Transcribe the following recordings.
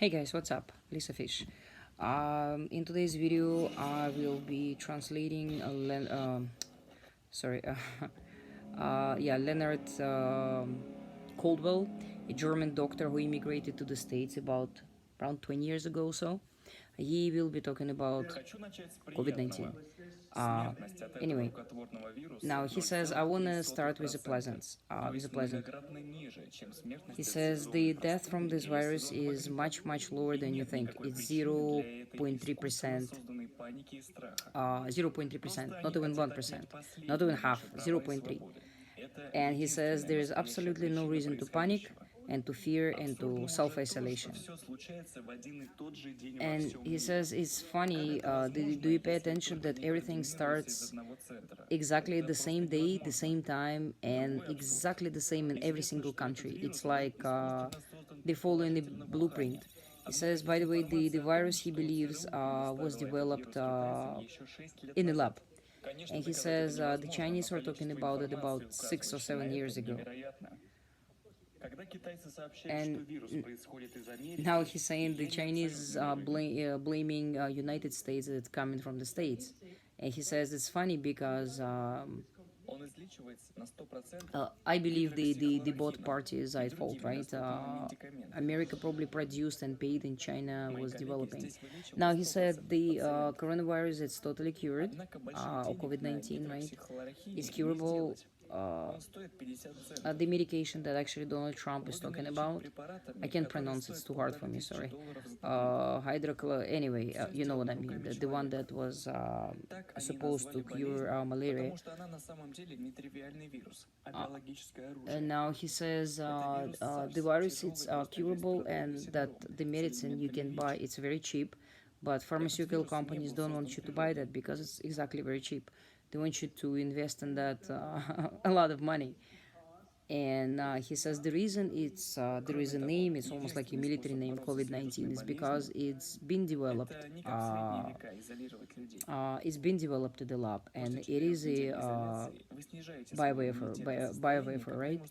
Hey guys, what's up? Lisa Fish. In today's video, I will be translating Leonard Coldwell, a German doctor who immigrated to the States about around 20 years ago or so. He will be talking about COVID-19. Uh, anyway, now he says I want to start with a pleasant. He says the death from this virus is much lower than you think. It's 0.3%, 0.3%, not even 1%, not even half, 0.3. And he says there is absolutely no reason to panic and to fear and to self-isolation. And he says it's funny, do you pay attention that everything starts exactly the same day, the same time, and exactly the same in every single country? It's like they're following the blueprint. He says, by the way, the virus he believes was developed in a lab. And he says the Chinese were talking about it about 6 or 7 years ago. And now he's saying the Chinese blaming United States that it's coming from the States. And he says it's funny because I believe the both parties are at fault, right? America probably produced and paid, and China was developing. Now he said the coronavirus is totally cured, or COVID-19, right? It's curable. The medication that actually Donald Trump is talking about, I can't pronounce it's too hard for me, sorry. Anyway, you know what I mean, the one that was supposed to cure malaria. And now he says the virus is curable and that the medicine you can buy, it's very cheap, but pharmaceutical companies don't want you to buy that because it's exactly very cheap. They want you to invest in that a lot of money. And he says the reason there is a name, it's almost like a military name, COVID-19, is because it's been developed. It's been developed to the lab, and it is a bioweapon, right?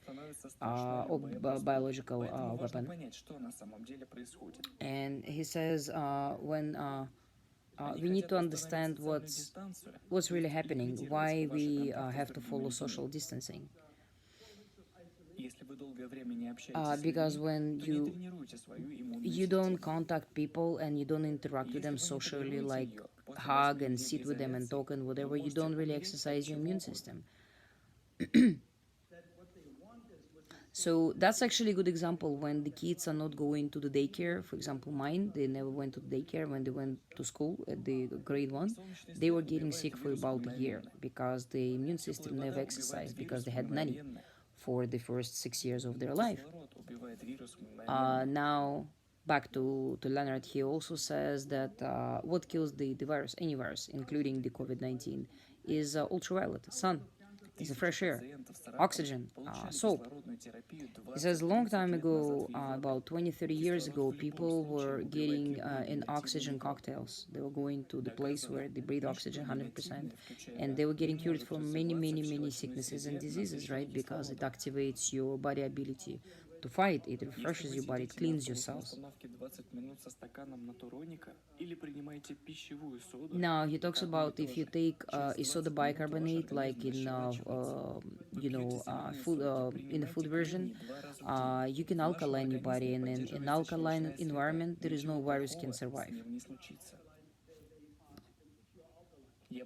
Or biological weapon. And he says when we need to understand what's really happening, why we have to follow social distancing. Because when you don't contact people and you don't interact with them socially, like hug and sit with them and talk and whatever, you don't really exercise your immune system. So that's actually a good example when the kids are not going to the daycare. For example, mine, they never went to the daycare. When they went to school at the grade 1, they were getting sick for about a year because the immune system never exercised because they had nanny for the first 6 years of their life. Now, back to Leonard, he also says that what kills the virus, any virus, including the COVID-19, is ultraviolet, sun, is the fresh air, oxygen, soap. He says a long time ago, about 20, 30 years ago, people were getting in oxygen cocktails. They were going to the place where they breathe oxygen 100%, and they were getting cured from many sicknesses and diseases, right? Because it activates your body ability to fight, it refreshes your body, it cleans your cells. Now he talks about if you take a soda bicarbonate, like in food in the food version, you can alkaline your body, and in an alkaline environment, there is no virus can survive. He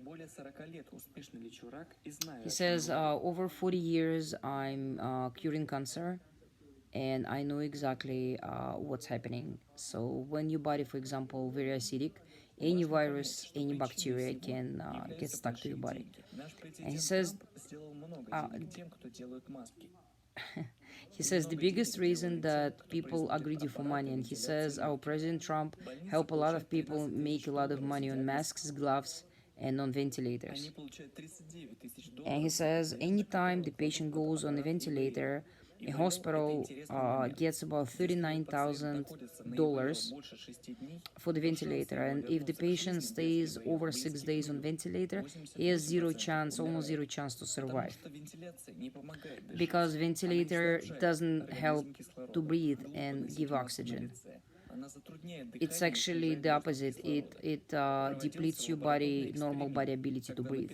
says, over 40 years, I'm curing cancer, and I know exactly what's happening. So when your body, for example, very acidic, any virus, any bacteria can get stuck to your body. And he says, he says the biggest reason that people are greedy for money, and he says our President Trump helped a lot of people make a lot of money on masks, gloves, and on ventilators. And he says anytime the patient goes on a ventilator, a hospital gets about $39,000 for the ventilator, and if the patient stays over 6 days on ventilator, he has almost zero chance to survive, because ventilator doesn't help to breathe and give oxygen. It's actually the opposite. It depletes your body normal body ability to breathe.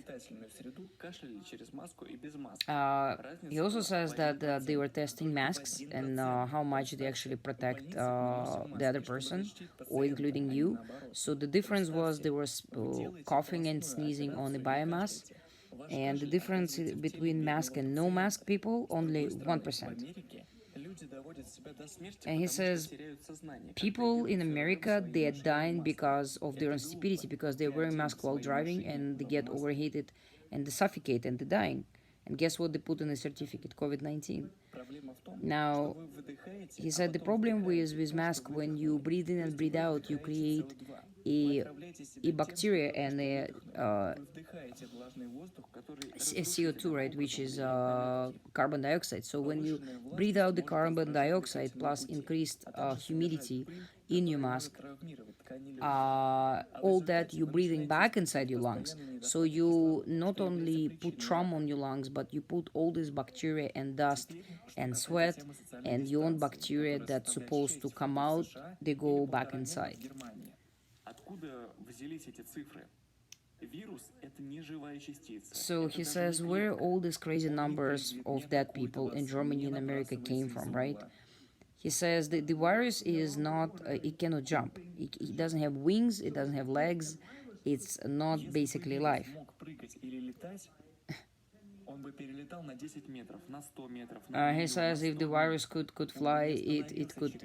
He also says that they were testing masks and how much they actually protect the other person, or including you. So the difference was they were coughing and sneezing on the biomass, and the difference between mask and no mask people only 1%. And he says people in America, they are dying because of their stupidity, because they're wearing masks while driving and they get overheated and they suffocate and they're dying. And guess what they put in the certificate? COVID-19. Now, he said the problem with mask, when you breathe in and breathe out, you create a bacteria and a CO2, right, which is carbon dioxide. So when you breathe out the carbon dioxide plus increased humidity in your mask, all that you're breathing back inside your lungs. So you not only put trauma on your lungs, but you put all this bacteria and dust and sweat and your own bacteria that's supposed to come out, they go back inside. So he says where all these crazy numbers of dead people in Germany and America came from, right? He says the virus is not, it cannot jump. It doesn't have wings, it doesn't have legs, it's not basically life. He says if the virus could fly, it could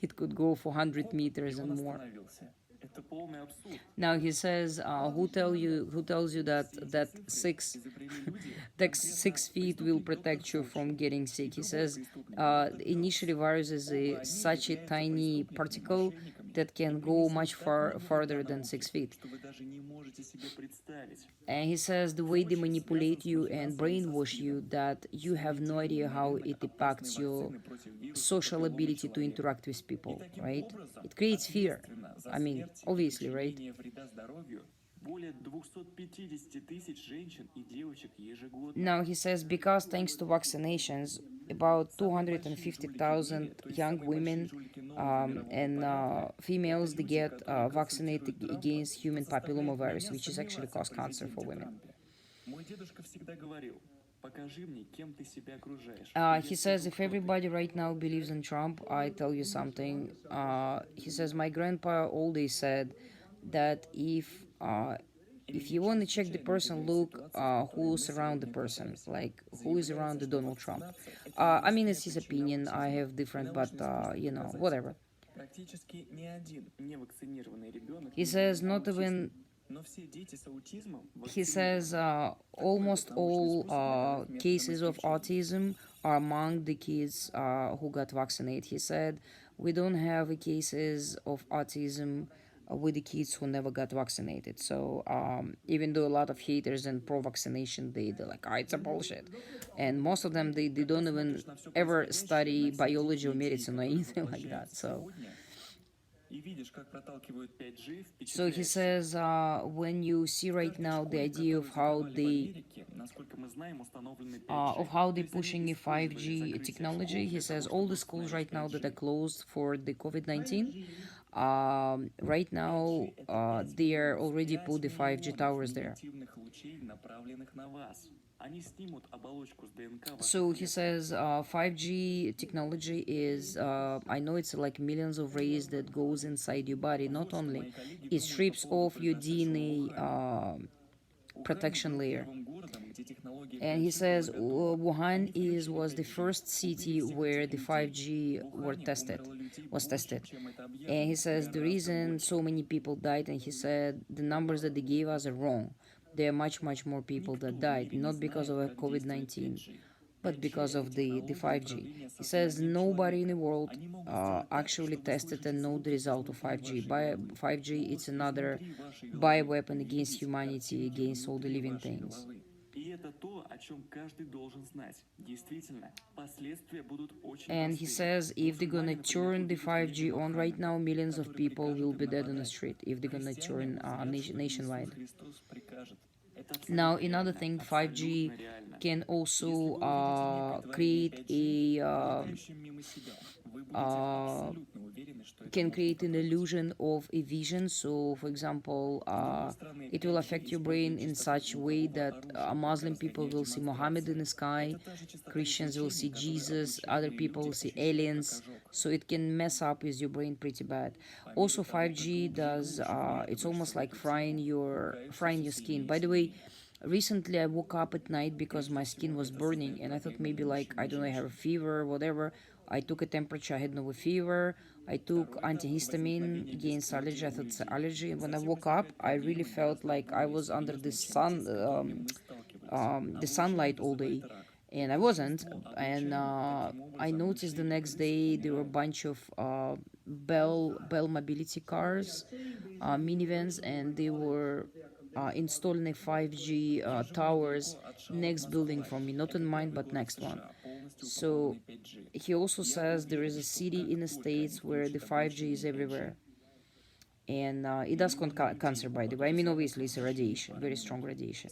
it could go for 100 meters and more. Now he says, who tells you that that 6 feet will protect you from getting sick? He says, initially virus is such a tiny particle that can go much farther than 6 feet. And he says the way they manipulate you and brainwash you, that you have no idea how it impacts your social ability to interact with people, right? It creates fear. I mean, obviously, right? Now he says because thanks to vaccinations, about 250,000 young women and females, they get vaccinated against human papillomavirus, which is actually cause cancer for women. He says if everybody right now believes in Trump, I tell you something. He says my grandpa always said that if you want to check the person, look who's around the person, like who is around the Donald Trump. I mean, it's his opinion. I have different, but whatever. He says not even. He says almost all cases of autism are among the kids who got vaccinated. He said we don't have cases of autism with the kids who never got vaccinated. So even though a lot of haters and pro-vaccination, they're like, it's a bullshit. And most of them, they don't even ever study biology or medicine or anything like that. So he says when you see right now the idea of how they're pushing a 5G technology, he says all the schools right now that are closed for the COVID-19, right now they are already put the 5G towers there. So he says 5G technology is, I know it's like millions of rays that goes inside your body. Not only, it strips off your DNA protection layer. And he says Wuhan was the first city where the 5G was tested. And he says the reason so many people died, and he said the numbers that they gave us are wrong. There are much more people that died, not because of COVID-19, but because of the 5G. He says nobody in the world actually tested and know the result of 5G. 5G, it's another bioweapon against humanity, against all the living things. And he says if they're gonna turn the 5G on right now, millions of people will be dead on the street if they're gonna turn nationwide. Now, another thing, 5G can also create can create an illusion of a vision. So, for example, it will affect your brain in such a way that Muslim people will see Muhammad in the sky, Christians will see Jesus, other people will see aliens. So it can mess up with your brain pretty bad. Also, 5G does. It's almost like frying your skin. By the way, recently I woke up at night because my skin was burning, and I thought maybe like I don't know, I have a fever, whatever. I took a temperature, I had no fever. I took antihistamine against allergy. I thought it's allergy. And when I woke up, I really felt like I was under the sunlight all day, and I wasn't. And I noticed the next day there were a bunch of Bell mobility cars, minivans, and they were installing a 5G towers next building from me, not in mine, but next one. So he also says there is a city in the States where the 5G is everywhere. And it does cancer, by the way. I mean, obviously, it's a radiation, very strong radiation.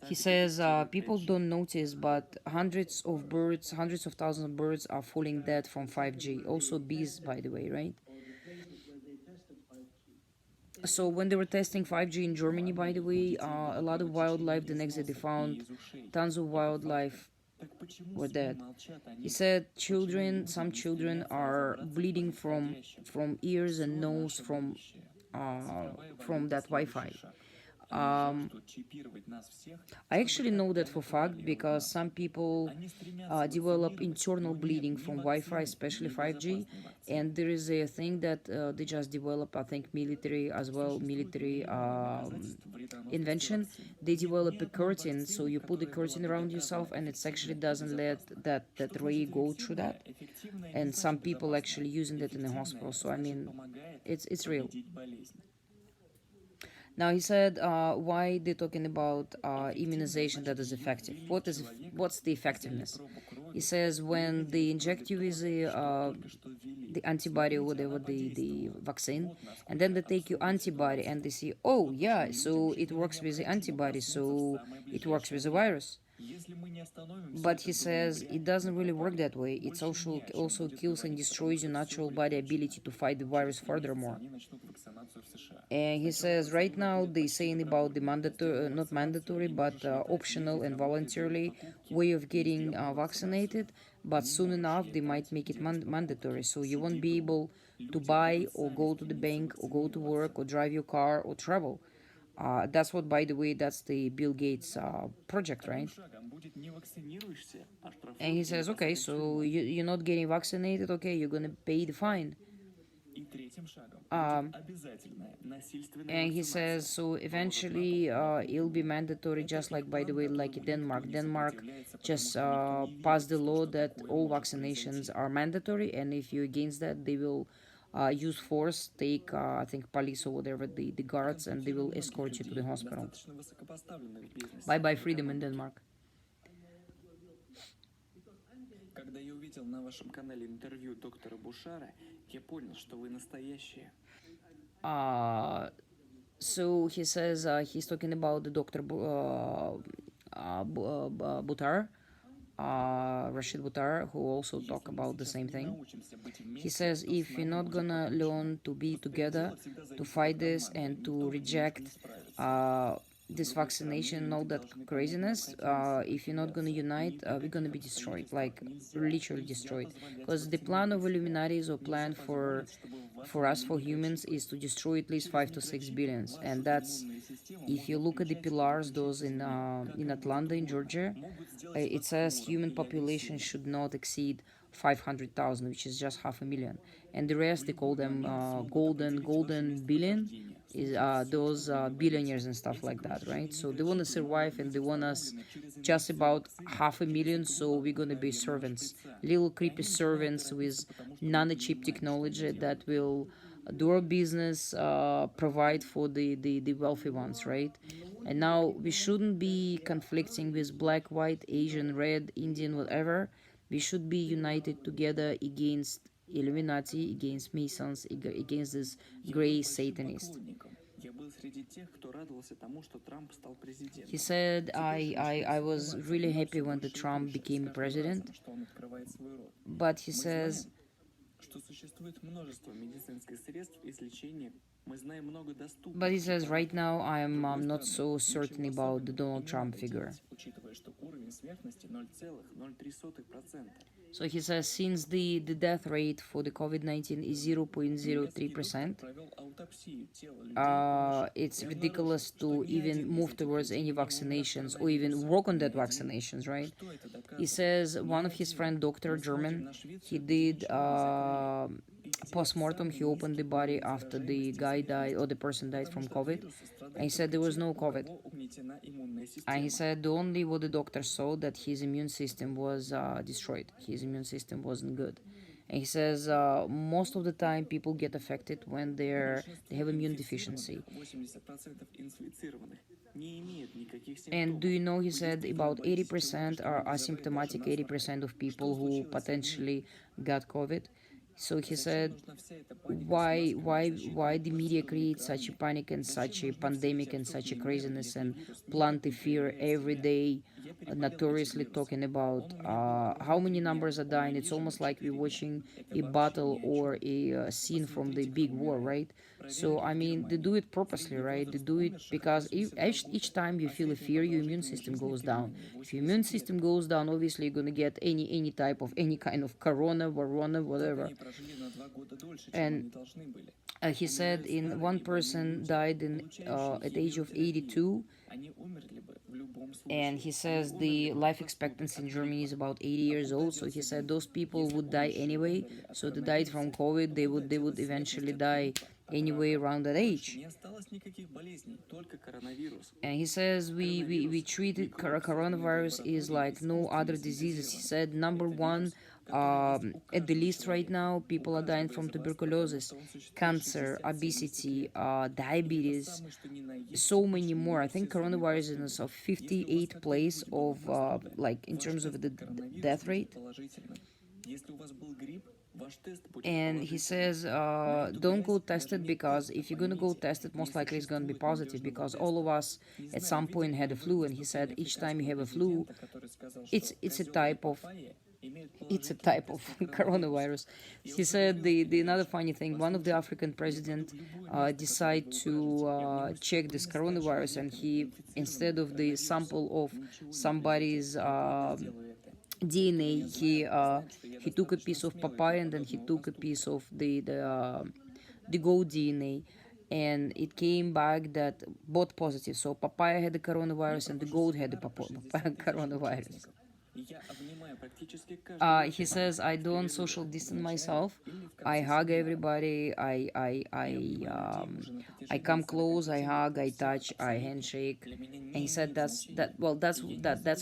He says people don't notice, but hundreds of thousands of birds are falling dead from 5G. Also, bees, by the way, right? So when they were testing 5G in Germany, by the way, a lot of wildlife. The next day they found tons of wildlife were dead. He said some children are bleeding from ears and nose from that Wi-Fi. Um, I actually know that for fact because some people develop internal bleeding from Wi-Fi, especially 5G, and there is a thing that they just develop. I think military as well, military invention. They develop a curtain, so you put the curtain around yourself, and it actually doesn't let that ray go through that. And some people actually using that in the hospital. So I mean, it's real. Now he said, why they're talking about immunization that is effective. What's the effectiveness? He says when they inject you with the antibody or whatever the vaccine, and then they take your antibody and they see, oh yeah, so it works with the antibody, so it works with the virus. But he says it doesn't really work that way. It also kills and destroys your natural body ability to fight the virus furthermore. And he says right now they're saying about the mandatory, not mandatory, but optional and voluntarily way of getting vaccinated. But soon enough they might make it mandatory. So you won't be able to buy or go to the bank or go to work or drive your car or travel. That's what, by the way, that's the Bill Gates project, right? And he says, okay, so you're not getting vaccinated, okay, you're gonna pay the fine. Um, and he says, so eventually it'll be mandatory, just like, by the way, like in Denmark. Denmark just passed the law that all vaccinations are mandatory, and if you're against that, they will use force, take, I think, police or whatever, the guards, and they will escort you to the hospital. Bye bye, freedom in Denmark. Когда я увидел на вашем канале интервью доктора Бушара, я понял, что вы настоящие. So he says he's talking about the Dr. Butar, Rashid Butar, who also talk about the same thing. He says if you're not gonna learn to be together, to fight this and to reject this vaccination and all that craziness, if you're not gonna unite, we're gonna be destroyed, like literally destroyed. Because the plan of Illuminatis or plan for us, for humans, is to destroy at least 5 to 6 billions, and that's, if you look at the pillars, those in Atlanta, in Georgia, it says human population should not exceed 500,000, which is just 500,000, and the rest they call them golden billion, is those billionaires and stuff like that, right? So they want to survive and they want us just about 500,000, so we're gonna be servants, little creepy servants with nano-chip technology that will do our business, provide for the wealthy ones, right? And now we shouldn't be conflicting with black, white, Asian, red, Indian, whatever. We should be united together against Illuminati, against Masons, against this gray Satanist. He said, I was really happy when the Trump became president, but he says что существует множество медицинских средств и лечения. Мы знаем много доступных. But he says, right now, I С am другой not стороны, so certain ничего about the особенного и Donald не Trump надо figure. делать, учитывая, что уровень смертности 0,03%. So he says, since the death rate for the COVID-19 is Немецкий доктор 0.03%, провел аутопсию тела людей, it's ridiculous to even move towards any vaccinations or even work on that vaccinations, right? He says one of his friend, Doctor German, he did post-mortem. He opened the body after the guy died or the person died from COVID, and he said there was no COVID. And he said the only what the doctor saw that his immune system was destroyed. His immune system wasn't good. And he says most of the time people get affected when they have immune deficiency. And do you know, he said, about 80% are asymptomatic, 80% of people who potentially got COVID. So he said, why the media creates such a panic and such a pandemic and such a craziness and plant the fear every day, notoriously talking about how many numbers are dying. It's almost like we're watching a battle or a scene from the big war, right? So I mean, they do it purposely, right? They do it because each time you feel a fear, your immune system goes down. If your immune system goes down, obviously you're gonna get any type of any kind of corona, whatever. And he said in one person died at the age of 82, and he says the life expectancy in Germany is about 80 years old. So he said those people would die anyway. So they died from COVID. They would eventually die anyway around that age. And he says we treated coronavirus is like no other diseases. He said number one at the list right now, people are dying from tuberculosis, cancer, obesity, diabetes, so many more. I think coronavirus is of 58th place of like in terms of the death rate. And he says don't go test it, because if you're gonna go test it, most likely it's gonna be positive, because all of us at some point had a flu. And he said each time you have a flu, it's a type of coronavirus. He said the another funny thing, one of the African president decided to check this coronavirus, and he, instead of the sample of somebody's DNA, he took a piece of papaya, and then he took a piece of the goat DNA, and it came back that both positive. So papaya had the coronavirus and the goat had the coronavirus. He says I don't social distance myself. I hug everybody. I come close. I hug. I touch. I handshake. And he said that's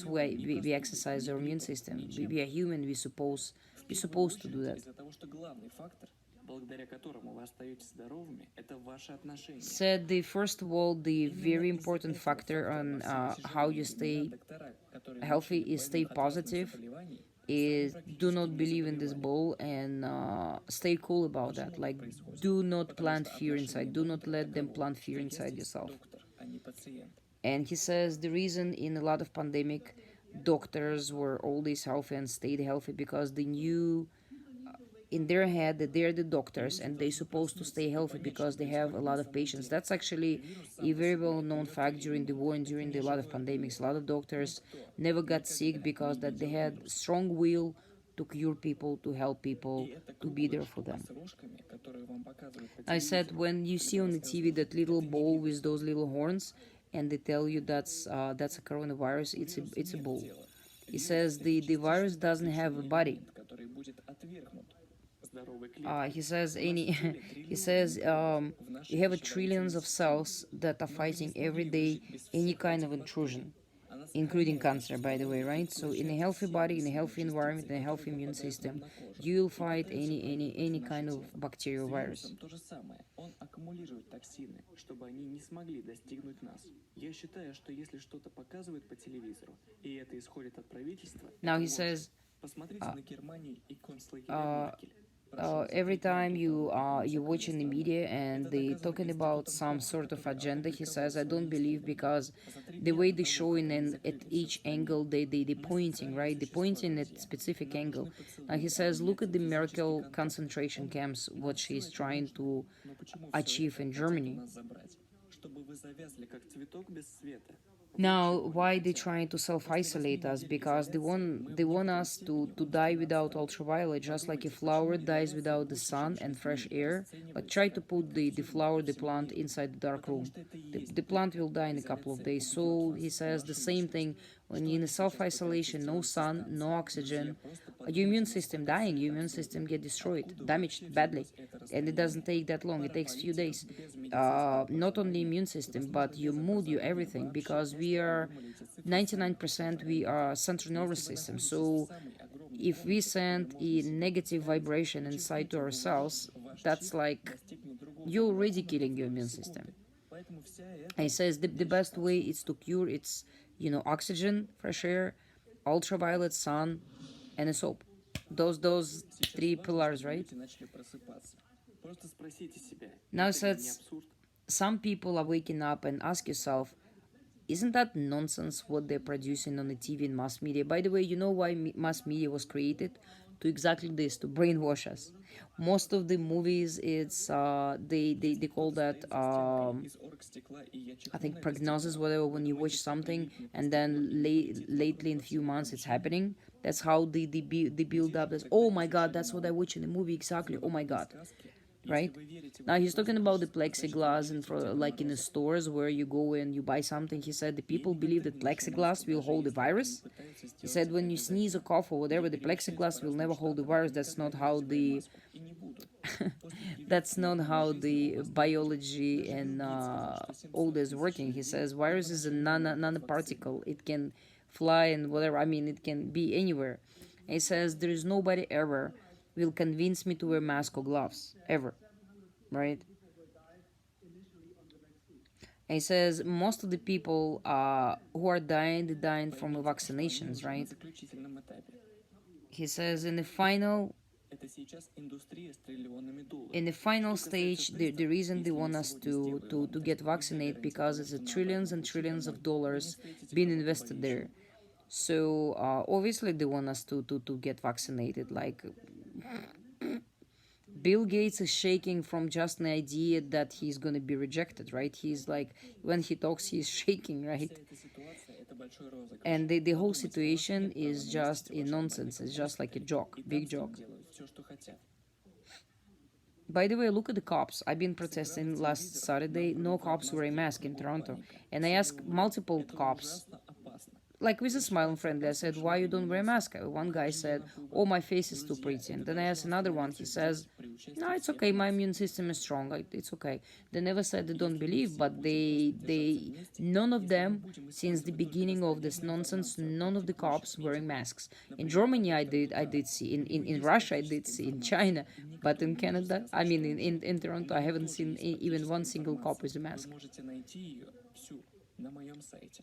why we exercise our immune system. We are human. We're supposed to do that. Said the first of all, the very important factor on how you stay healthy is stay positive, is do not believe in this bull, and stay cool about that. Like, do not plant fear inside. Do not let them plant fear inside yourself. And he says the reason in a lot of pandemic doctors were always healthy and stayed healthy because they knew in their head that they're the doctors and they're supposed to stay healthy because they have a lot of patients. That's actually a very well-known fact during the war and during a lot of pandemics. A lot of doctors never got sick because that they had strong will to cure people, to help people, to be there for them. I said when you see on the TV that little ball with those little horns, and they tell you that's a coronavirus, it's a bull. He says the virus doesn't have a body. He says you have trillions of cells that are fighting every day any kind of intrusion, including cancer, by the way, right? So in a healthy body, in a healthy environment, in a healthy immune system, you'll fight any kind of bacterial virus. Now he says every time you watch in the media and they talking about some sort of agenda, he says, I don't believe, because the way they showing and at each angle they pointing, right, they pointing at specific angle. He says, look at the Merkel concentration camps, what she's trying to Но почему все achieve это in хотят у Germany. нас забрать? Чтобы вы завязли, как цветок без света. Вы Now, ничего не why they хотят. trying to После self-isolate 8 us? недель Because they изоляции want мы they want вновь us просили to вернуть die without финансование. ultraviolet, just like a Подумайте, flower почему dies изоляция without the больше, sun чем and 6 fresh дней air. But расценивается try to как put the эффективно flower, по the всему plant миру? inside the dark Потому room. что это и есть The plant will die in a couple of изоляция days. убьет So вас, he says the вашу same личность. thing when Что you're in a они сейчас пытаются self-isolation, no сделать со sun, no станцией? oxygen, Друзья, просто your immune подумайте, system насколько dying, все your это immune абсурдно. system get destroyed, Откуда damaged вообще badly. взялось это And it doesn't расстояние? take that long, it Пара takes few политиков days. без медицинского Not only образования, immune system, возможно, but your без mood, your образования everything, вообще, because we просто are придумали эти цифры сами. 99% we are central nervous Если вы system. находитесь So в самой огромной if we комнате, в которой send можно a себе negative представить, vibration inside to почувствуйте, ourselves, ваш that's чип like достигнет другого you're угла already комнаты killing в your долю immune секунды. system. Поэтому вся And he эта says the вещь best way абсурдна. is to cure it's, oxygen, fresh air, ultraviolet, sun, and a soap. Those Сейчас three важно, pillars, чтобы right? люди начали просыпаться. Просто спросите себя, Now это ли не says абсурд? some people are waking up and ask yourself, isn't that nonsense what they're producing on the TV and mass media? By the way, you know why mass media was created? To exactly this, to brainwash us. Most of the movies, it's they call that Из оргстекла, и я I чихну на think это prognosis, стекло. whatever. Вы When you watch думаете, кто something прилипнет на and стекло then и полетит вокруг lately in во few всем months it's помещении? happening. That's how they build up this. Oh my God, that's what I watch in the movie exactly. Oh my God, right? Now he's talking about the plexiglass and for like in the stores where you go and you buy something. He said the people believe that plexiglass will hold the virus. He said when you sneeze or cough or whatever, the plexiglass will never hold the virus. That's not how the that's not how the biology and all this working. He says virus is a nanoparticle. It can fly and whatever. I mean, it can be anywhere. He says there is nobody ever will convince me to wear mask or gloves ever, right? He says most of the people who are dying, they're dying from vaccinations, right? He says in the final Это сейчас индустрия с триллионами долларов. in the final stage, the reason they want us to get vaccinated because it's a trillions and trillions of dollars being invested there. So obviously they want us to get vaccinated. Like Bill Gates is shaking from just the idea that he's gonna be rejected, right? He's like when he talks, he's shaking, right? Вся эта ситуация – это большой розыгрыш. And the whole Подумайте, situation у вас нет is права just навести a ваши nonsense. It's just like a joke, И big там с ним joke. делают все, что хотят. By the way, look at the cops. I've been protesting last Saturday. No cops wearing masks in Toronto. And I asked multiple Это cops, ужасно опасно. like with a smile and friendly, I said, why you don't wear a mask? One guy said, oh, my face is too pretty. And then I asked another one, he says, no, it's okay, my immune system is strong, it's okay. They never said they don't believe, but none of them, since the beginning of this nonsense, none of the cops wearing masks. In Germany, I did see, in Russia, I did see, in China, but in Canada, I mean, in Toronto, I haven't seen even one single cop with a mask. Вы можете найти ее всю на моем сайте.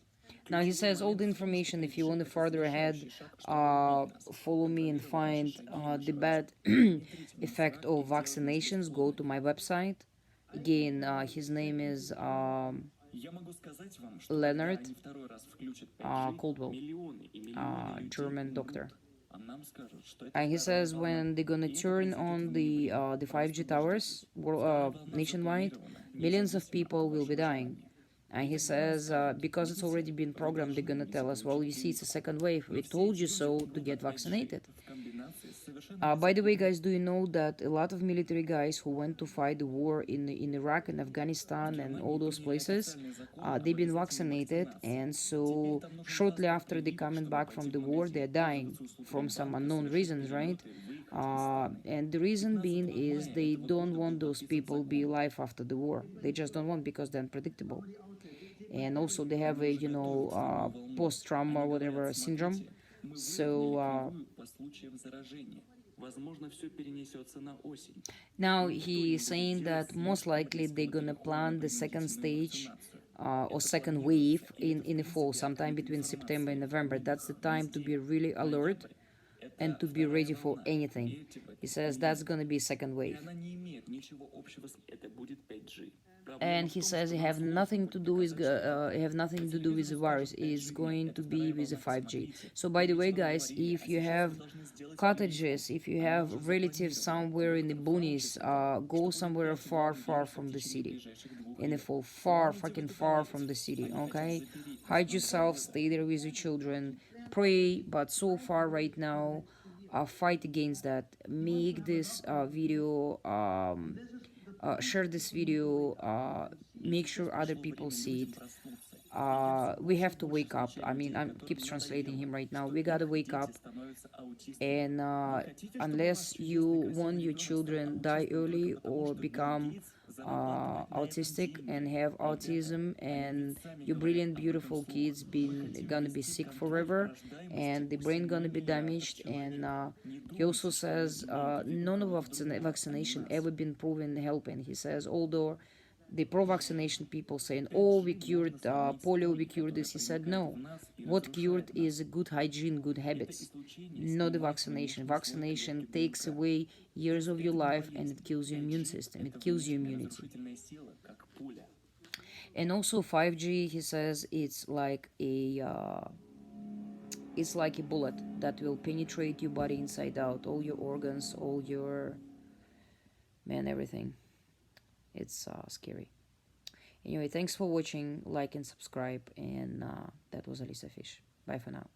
Now he says all the information. If you want to further ahead, follow me and find the bad effect of vaccinations. Go to my website. Again, his name is Я могу сказать вам, что Leonard когда они второй раз включат 5G, Coldwell, миллионы и миллионы людей German умрут, doctor. а нам скажут, что это And he вторая says волна. when they're gonna И это turn произойдет on в the ноябре. the 5G towers Вторая волна nationwide, запланирована, millions of независимо от people will be вашего dying. желания. And he says, because it's already been programmed, they're gonna tell us, well, you see, it's a second wave. We told you so to get vaccinated. В комбинации с совершенно By the way, guys, do you know that a lot of military guys who went to fight the war in Iraq and Afghanistan and all those places, they've been vaccinated, and so shortly after they coming back from the war, they're dying from some unknown reasons, right? And the reason being is they don't want those people be alive after the war. They just don't want because they're unpredictable. And also they have a post-trauma or whatever syndrome. So по случаям заражения. Возможно, все перенесется на осень. now he's saying that most likely they're gonna plan the second stage or second wave in the fall, sometime between September and November. That's the time to be really alert and to be ready for anything. He says that's gonna be second wave. And he says it have nothing to do with the virus. It's going to be with the 5G. So by the way, guys, if you have cottages, if you have relatives somewhere in the boonies, go somewhere far from the city, and if fucking far from the city, okay? Hide yourself, stay there with your children, pray. But so far right now, fight against that. Make this video, share this video, make sure other people see it. We have to wake up. I mean, I keeps translating him right now. We gotta wake up, and unless you want your children die early or become autistic and have autism, and your brilliant, beautiful kids gonna be sick forever, and the brain gonna be damaged. And he also says none of vaccination ever been proven helping. He says, although the pro-vaccination people saying, oh, we cured polio, we cured this. He said, no. What cured is good hygiene, good habits, not the vaccination. Vaccination takes away years of your life, and it kills your immune system. It kills your immunity. And also 5G, he says, it's like a bullet that will penetrate your body inside out, all your organs, all your everything. It's scary. Anyway, thanks for watching. Like and subscribe. And that was Alisa Fish. Bye for now.